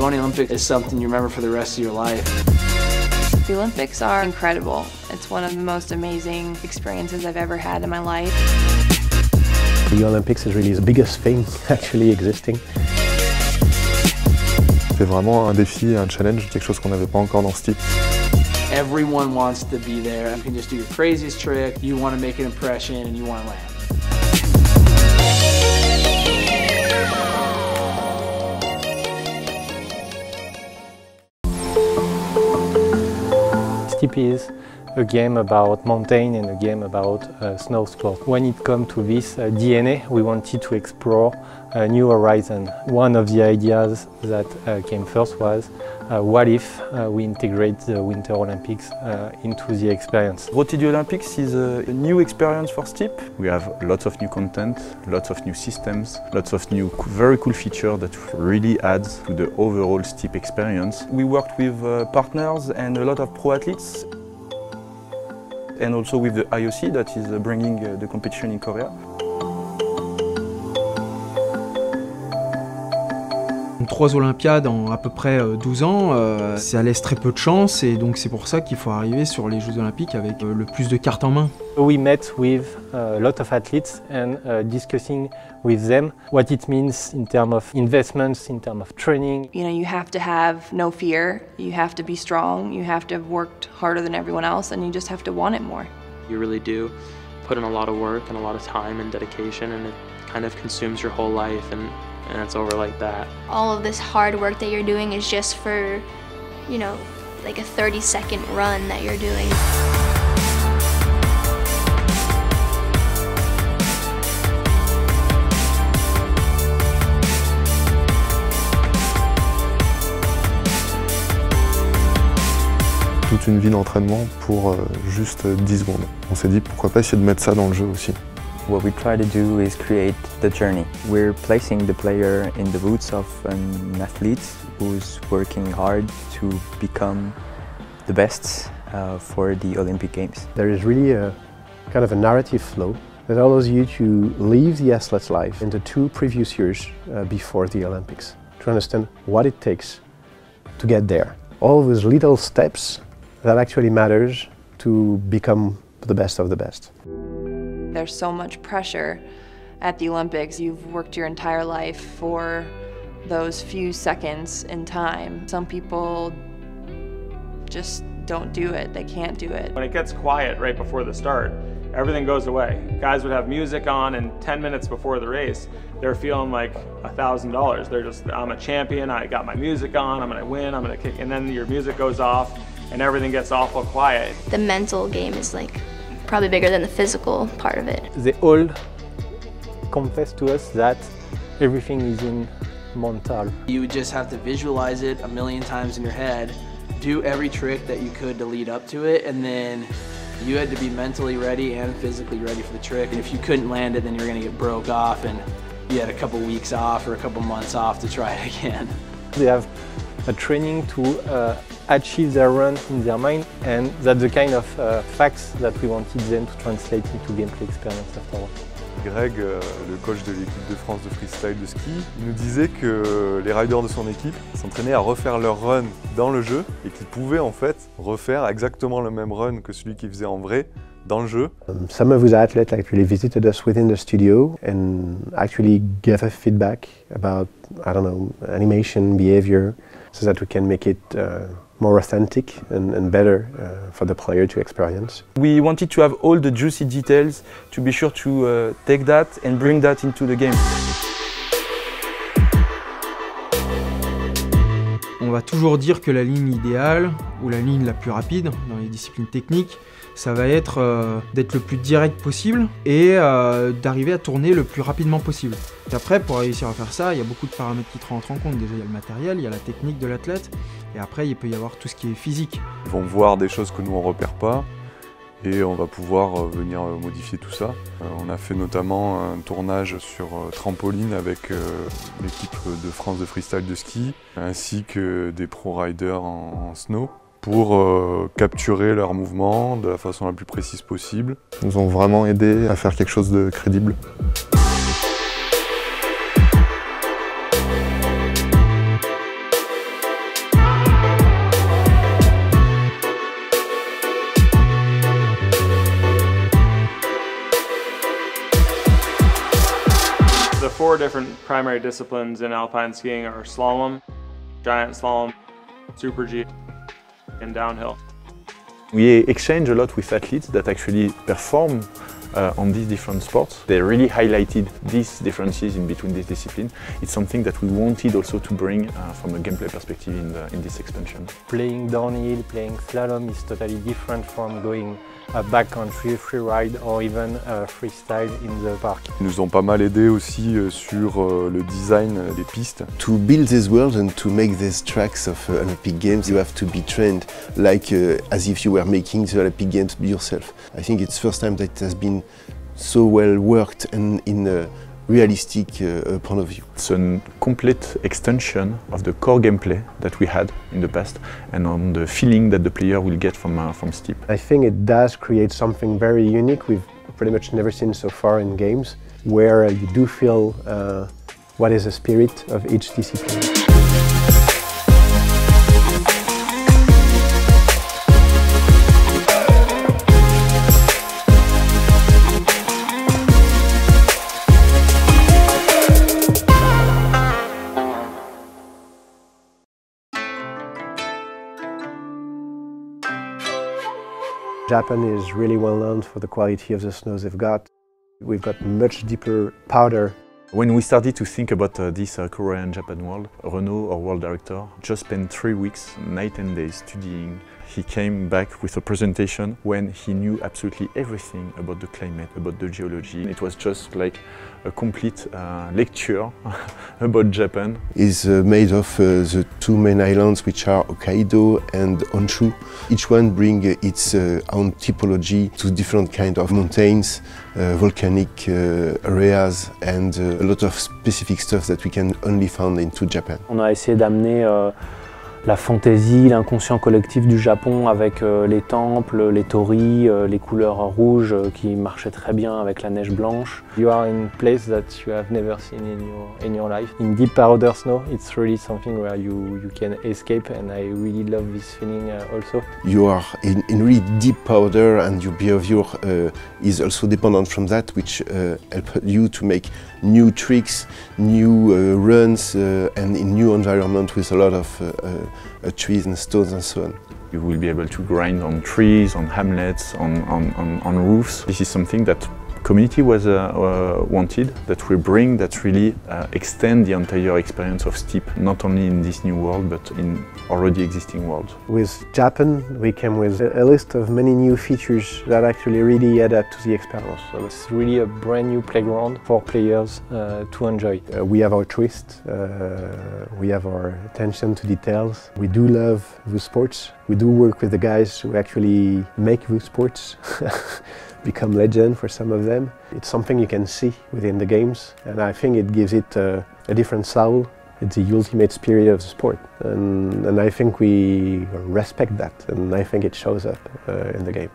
Going to the Olympics is something you remember for the rest of your life. The Olympics are incredible. It's one of the most amazing experiences I've ever had in my life. The Olympics is really the biggest thing actually existing. C'est vraiment un défi, un challenge, quelque chose qu'on n'avait pas encore dans ce type. Everyone wants to be there. You can just do your craziest trick, you want to make an impression, and you want to land. Steep is a game about mountain and a game about snow sport. When it comes to this DNA, we wanted to explore a new horizon. One of the ideas that came first was what if we integrate the Winter Olympics into the experience. Road to the Olympics is a new experience for Steep. We have lots of new content, lots of new systems, lots of new very cool features that really adds to the overall Steep experience. We worked with partners and a lot of pro athletes, and also with the IOC that is bringing the competition in Korea. 3 Olympiades en à peu près 12 ans, ça laisse très peu de chance et donc c'est pour ça qu'il faut arriver sur les Jeux Olympiques avec le plus de cartes en main. We met with a lot of athletes and discussing with them what it means in terms of investments, in terms of training. You know, you have to have no fear, you have to be strong, you have to have worked harder than everyone else, and you just have to want it more. You really do put in a lot of work and a lot of time and dedication, and it kind of consumes your whole life, and it's over like that. All of this hard work that you're doing is just for, you know, like a 30-second run that you're doing. Toute une vie d'entraînement pour juste 10 secondes. On s'est dit pourquoi pas essayer de mettre ça dans le jeu aussi. What we try to do is create the journey. We're placing the player in the boots of an athlete who's working hard to become the best for the Olympic Games. There is really a kind of a narrative flow that allows you to live the athlete's life in the 2 previous years before the Olympics, to understand what it takes to get there. All those little steps that actually matters to become the best of the best. There's so much pressure at the Olympics. You've worked your entire life for those few seconds in time. Some people just don't do it, they can't do it. When it gets quiet right before the start, everything goes away. Guys would have music on, and 10 minutes before the race, they're feeling like $1,000. They're just, I'm a champion, I got my music on, I'm gonna win, I'm gonna kick, and then your music goes off and everything gets awful quiet. The mental game is like probably bigger than the physical part of it. They all confess to us that everything is in mental. You would just have to visualize it a million times in your head, do every trick that you could to lead up to it, and then you had to be mentally ready and physically ready for the trick. And if you couldn't land it, then you're gonna get broke off and you had a couple weeks off or a couple months off to try it again. They have a training to achieve their run in their mind, and that's the kind of facts that we wanted them to translate into gameplay experience afterwards. Greg, le coach de l'équipe de France de freestyle de ski, nous disait que les riders de son équipe s'entraînaient à refaire leur run dans le jeu et qu'ils pouvaient en fait refaire exactement le même run que celui qu'ils faisaient en vrai dans le jeu. Some of those athletes actually visited us within the studio and actually gave us feedback about, I don't know, animation, behavior, so that we can make it more authentic and better for the player to experience. We wanted to have all the juicy details to be sure to take that and bring that into the game. On va toujours dire que la ligne idéale ou la ligne la plus rapide dans les disciplines techniques, ça va être d'être le plus direct possible et d'arriver à tourner le plus rapidement possible. Et après, pour réussir à faire ça, il y a beaucoup de paramètres qui rentrent en compte. Déjà, il y a le matériel, il y a la technique de l'athlète, et après, il peut y avoir tout ce qui est physique. Ils vont voir des choses que nous on ne repère pas et on va pouvoir venir modifier tout ça. On a fait notamment un tournage sur trampoline avec l'équipe de France de freestyle de ski, ainsi que des pro riders en snow, pour capturer leurs mouvements de la façon la plus précise possible. Ils nous ont vraiment aidé à faire quelque chose de crédible. 4 different primary disciplines in alpine skiing are slalom, giant slalom, super G, and downhill. We exchange a lot with athletes that actually perform on these different sports. They really highlighted these differences in between these disciplines. It's something that we wanted also to bring from a gameplay perspective in this expansion. Playing downhill, playing slalom is totally different from going backcountry, freeride or even freestyle in the park. Ils nous ont pas mal aidé aussi sur le design des pistes. To build this world and to make these tracks of Olympic Games, you have to be trained like as if you were making the Olympic Games yourself. I think it's the first time that it has been so well worked and in a realistic point of view. It's a complete extension of the core gameplay that we had in the past and on the feeling that the player will get from Steep. I think it does create something very unique we've pretty much never seen so far in games, where you do feel what is the spirit of each discipline. Japan is really well known for the quality of the snows they've got. We've got much deeper powder. When we started to think about this Korea-Japan world, Renaud, our world director, just spent 3 weeks, night and day studying. He came back with a presentation when he knew absolutely everything about the climate, about the geology. It was just like a complete lecture about Japan. It's made of the 2 main islands, which are Hokkaido and Honshu. Each one brings its own typology to different kinds of mountains, volcanic areas, and a lot of specific stuff that we can only find into Japan. On a essayé d'amener la fantaisie, l'inconscient collectif du Japon avec les temples, les torii, les couleurs rouges qui marchaient très bien avec la neige blanche. You are in a place that you have never seen in your life. In deep powder snow, it's really something where you can escape, and I really love this feeling also. You are in really deep powder, and your behavior is also dependent from that, which help you to make new tricks, new runs, and in new environment with a lot of trees and stones and so on. You will be able to grind on trees, on hamlets, on roofs. This is something that community was wanted, that we bring, that really extend the entire experience of Steep, not only in this new world, but in already existing world. With Japan, we came with a list of many new features that actually really add up to the experience. So it's really a brand new playground for players to enjoy. We have our twist, we have our attention to details. We do love the sports. We do work with the guys who actually make the sports become legend for some of them. It's something you can see within the games, and I think it gives it a different soul. It's the ultimate spirit of the sport, and I think we respect that, and I think it shows up in the game.